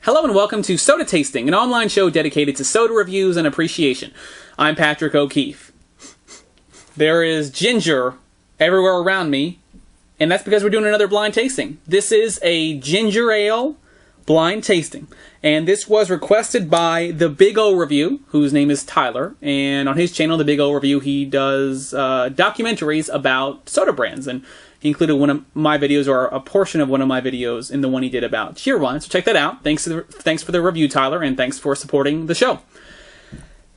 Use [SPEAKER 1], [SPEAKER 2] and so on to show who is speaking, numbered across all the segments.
[SPEAKER 1] Hello and welcome to Soda Tasting, an online show dedicated to soda reviews and appreciation. I'm Patrick O'Keefe. There is ginger everywhere around me, and that's because we're doing another blind tasting. This is a ginger ale blind tasting, and this was requested by the Big O Review, whose name is Tyler, and on his channel, the Big O Review, he does documentaries about soda brands, and he included one of my videos, or a portion of one of my videos, in the one he did about Tier 1. So check that out. Thanks for the review, Tyler, and thanks for supporting the show.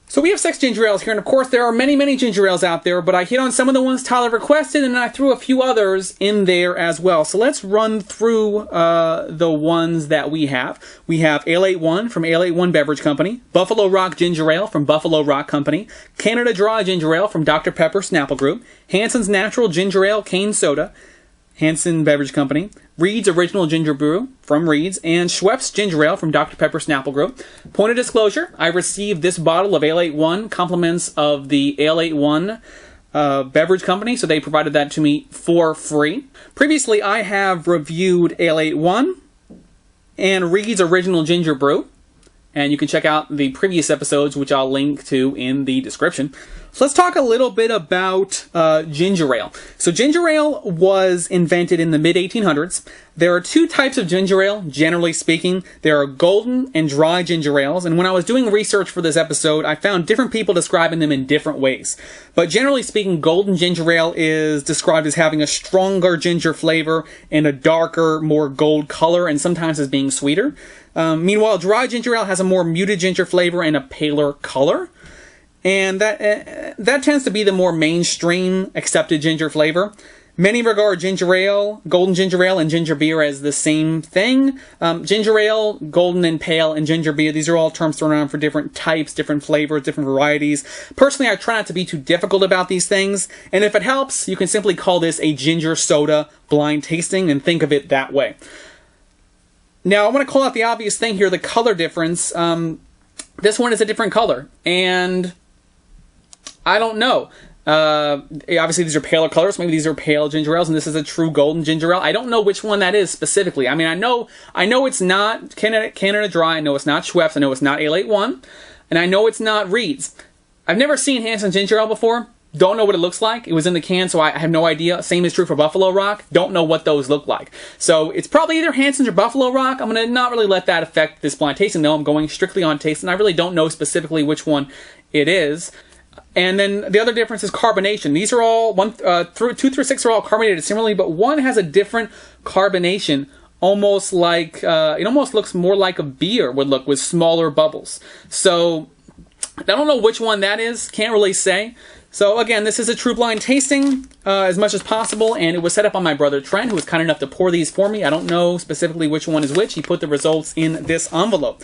[SPEAKER 1] So we have 6 ginger ales here, and of course there are many, many ginger ales out there, but I hit on some of the ones Tyler requested, and I threw a few others in there as well. So let's run through the ones that we have. We have Ale-8-One from Ale-8-One Beverage Company, Buffalo Rock Ginger Ale from Buffalo Rock Company, Canada Dry Ginger Ale from Dr. Pepper Snapple Group, Hansen's Natural Ginger Ale Cane Soda, Hansen Beverage Company, Reed's Original Ginger Brew from Reed's, and Schweppes Ginger Ale from Dr. Pepper Snapple Group. Point of disclosure, I received this bottle of Ale-8-One, compliments of the Ale-8-One Beverage Company, so they provided that to me for free. Previously, I have reviewed Ale-8-One and Reed's Original Ginger Brew, and you can check out the previous episodes, which I'll link to in the description. So let's talk a little bit about ginger ale. So ginger ale was invented in the mid-1800s. There are 2 types of ginger ale, generally speaking. There are golden and dry ginger ales, and when I was doing research for this episode, I found different people describing them in different ways. But generally speaking, golden ginger ale is described as having a stronger ginger flavor and a darker, more gold color, and sometimes as being sweeter. Meanwhile, dry ginger ale has a more muted ginger flavor and a paler color. And that tends to be the more mainstream accepted ginger flavor. Many regard ginger ale, golden ginger ale, and ginger beer as the same thing. Ginger ale, golden and pale, and ginger beer, these are all terms thrown around for different types, different flavors, different varieties. Personally, I try not to be too difficult about these things, and if it helps, you can simply call this a ginger soda blind tasting and think of it that way. Now, I want to call out the obvious thing here, the color difference. This one is a different color, and I don't know. Obviously, these are paler colors. Maybe these are pale ginger ales, and this is a true golden ginger ale. I don't know which one that is specifically. I mean, I know it's not Canada Dry. I know it's not Schweppes. I know it's not Ale-8-One, and I know it's not Reed's. I've never seen Hansen ginger ale before. Don't know what it looks like. It was in the can, so I have no idea. Same is true for Buffalo Rock. Don't know what those look like. So it's probably either Hansen's or Buffalo Rock. I'm going to not really let that affect this blind tasting, though. I'm going strictly on taste, and I really don't know specifically which one it is. And then the other difference is carbonation. These are all 2 through 6 are all carbonated similarly, but one has a different carbonation, almost like it almost looks more like a beer would look with smaller bubbles. So I don't know which one that is. Can't really say. So again, this is a true blind tasting as much as possible, and it was set up on my brother Trent, who was kind enough to pour these for me. I don't know specifically which one is which. He put the results in this envelope.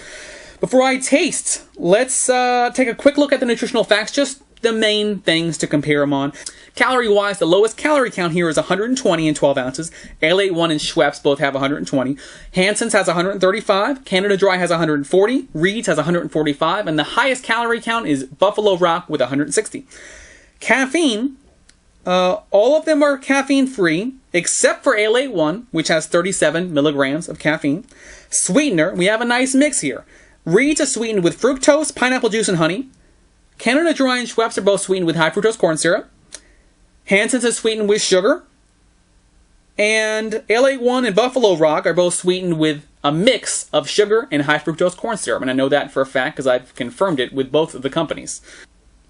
[SPEAKER 1] Before I taste, let's take a quick look at the nutritional facts, just the main things to compare them on. Calorie-wise, the lowest calorie count here is 120 in 12 ounces. Ale-8-One and Schweppes both have 120. Hansen's has 135. Canada Dry has 140. Reed's has 145. And the highest calorie count is Buffalo Rock with 160. Caffeine, all of them are caffeine-free, except for Ale-8-One, which has 37 milligrams of caffeine. Sweetener, we have a nice mix here. Reed's is sweetened with fructose, pineapple juice, and honey. Canada Dry and Schweppes are both sweetened with high fructose corn syrup. Hansen's is sweetened with sugar. And Ale-8-One and Buffalo Rock are both sweetened with a mix of sugar and high fructose corn syrup. And I know that for a fact because I've confirmed it with both of the companies.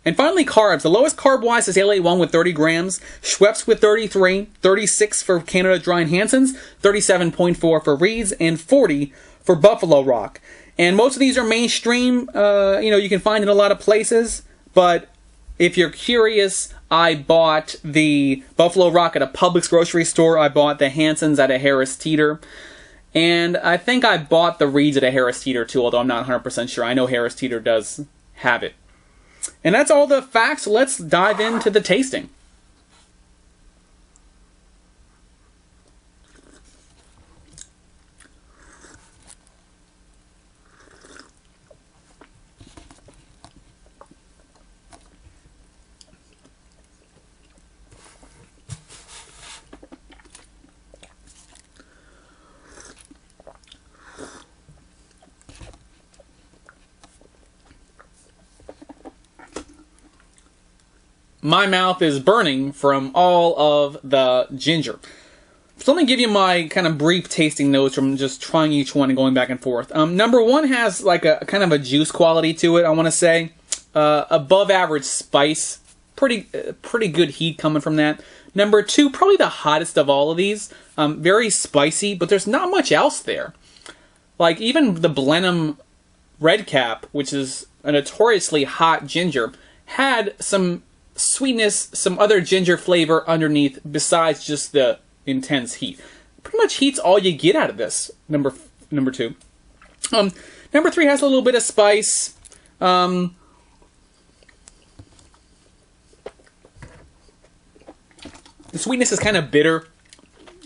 [SPEAKER 1] And finally, carbs. The lowest carb-wise is Ale-8-One with 30 grams, Schweppes with 33, 36 for Canada Dry and Hansen's, 37.4 for Reed's, and 40 for Buffalo Rock. And most of these are mainstream, you can find in a lot of places, but if you're curious, I bought the Buffalo Rock at a Publix grocery store. I bought the Hansen's at a Harris Teeter. And I think I bought the Reed's at a Harris Teeter too, although I'm not 100% sure. I know Harris Teeter does have it. And that's all the facts. Let's dive into the tasting. my mouth is burning from all of the ginger. So let me give you my kind of brief tasting notes from just trying each one and going back and forth. Number one has like a kind of a juice quality to it, I want to say. Above average spice. Pretty good heat coming from that. Number two, probably the hottest of all of these. Very spicy, but there's not much else there. Like even the Blenheim Red Cap, which is a notoriously hot ginger, had some sweetness, some other ginger flavor underneath besides just the intense heat. Pretty much heat's all you get out of this. Number two. Number three has a little bit of spice. The sweetness is kind of bitter.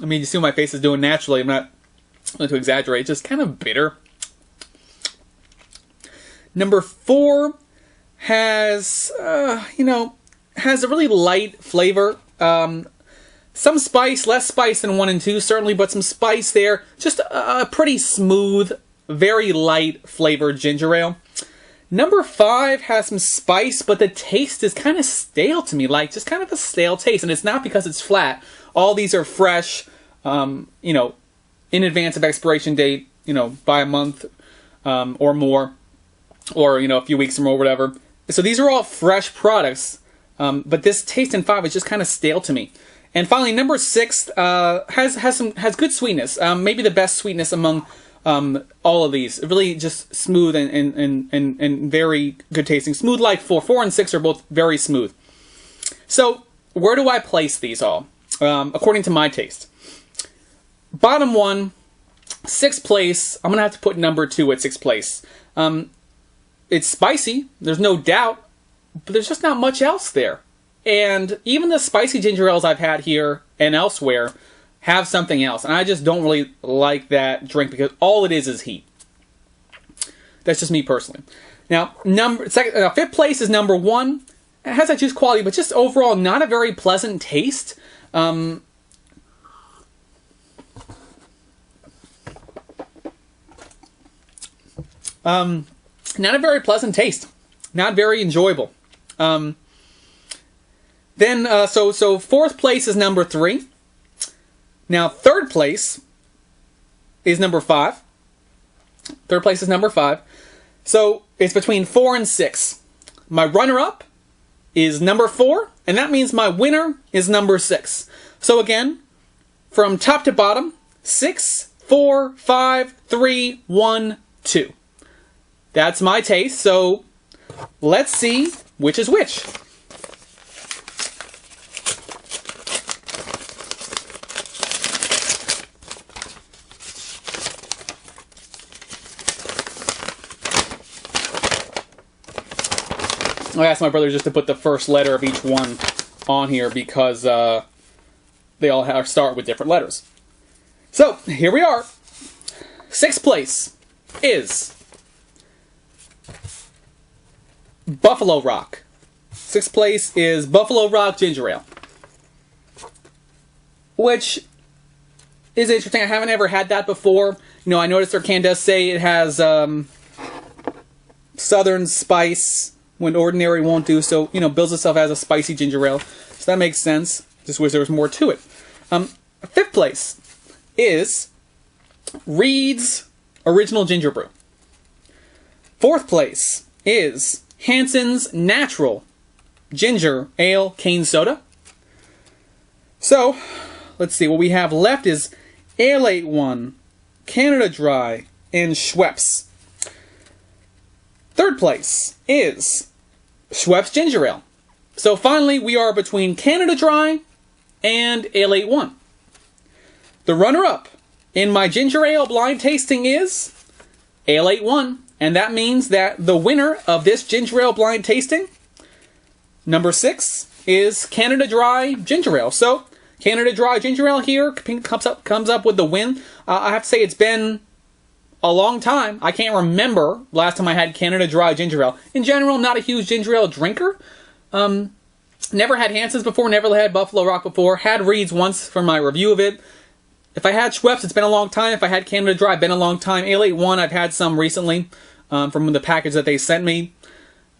[SPEAKER 1] I mean, you see what my face is doing naturally. I'm not going to exaggerate. It's just kind of bitter. Number four has, has a really light flavor. Some spice, less spice than 1 and 2, certainly, but some spice there. Just a pretty smooth, very light flavored ginger ale. Number 5 has some spice, but the taste is kind of stale to me, like just kind of a stale taste. And it's not because it's flat. All these are fresh, in advance of expiration date, by a month or more, or, a few weeks or more, whatever. So these are all fresh products, but this taste in 5 is just kind of stale to me. And finally, number 6 has good sweetness. Maybe the best sweetness among all of these. Really just smooth and very good tasting. Smooth like 4. 4 and 6 are both very smooth. So where do I place these all? According to my taste. Bottom one, 6th place. I'm going to have to put number 2 at 6th place. It's spicy, there's no doubt, but there's just not much else there. And even the spicy ginger ales I've had here and elsewhere have something else. And I just don't really like that drink because all it is heat. That's just me personally. Now, 5th place is number 1. It has that juice quality, but just overall not a very pleasant taste. Not a very pleasant taste. Not very enjoyable. Then, so 4th place is number 3. Now, 3rd place is number 5. 3rd place is number 5. So, it's between 4 and 6. My runner-up is number 4, and that means my winner is number 6. So again, from top to bottom, 6, 4, 5, 3, 1, 2. That's my taste, so let's see which is which. I asked my brother just to put the first letter of each one on here because they all start with different letters. So, here we are. 6th place is Buffalo Rock. 6th place is Buffalo Rock Ginger Ale. Which is interesting. I haven't ever had that before. I noticed their can does say it has southern spice when ordinary won't do so. Bills itself as a spicy ginger ale. So that makes sense. Just wish there was more to it. 5th place is Reed's Original Ginger Brew. 4th place is Hanson's Natural Ginger Ale Cane Soda. So, let's see. What we have left is Ale-8-One, Canada Dry, and Schweppes. 3rd place is Schweppes Ginger Ale. So finally, we are between Canada Dry and Ale-8-One. The runner-up in my ginger ale blind tasting is Ale-8-One. And that means that the winner of this ginger ale blind tasting, number 6, is Canada Dry Ginger Ale. So, Canada Dry Ginger Ale here comes up with the win. I have to say it's been a long time. I can't remember last time I had Canada Dry Ginger Ale. In general, I'm not a huge ginger ale drinker. Never had Hanson's before, never had Buffalo Rock before. Had Reed's once for my review of it. If I had Schweppes, it's been a long time. If I had Canada Dry, been a long time. Ale-8-One, I've had some recently from the package that they sent me.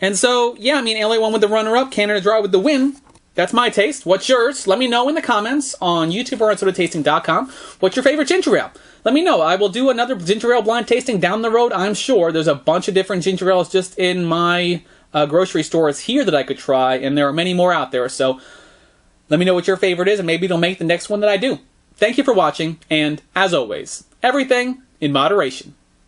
[SPEAKER 1] And so, yeah, Ale-8-One with the runner-up, Canada Dry with the win. That's my taste. What's yours? Let me know in the comments on YouTube or on sodatasting.com. What's your favorite ginger ale? Let me know. I will do another ginger ale blind tasting down the road, I'm sure. There's a bunch of different ginger ales just in my grocery stores here that I could try, and there are many more out there. So let me know what your favorite is, and maybe it'll make the next one that I do. Thank you for watching, and as always, everything in moderation.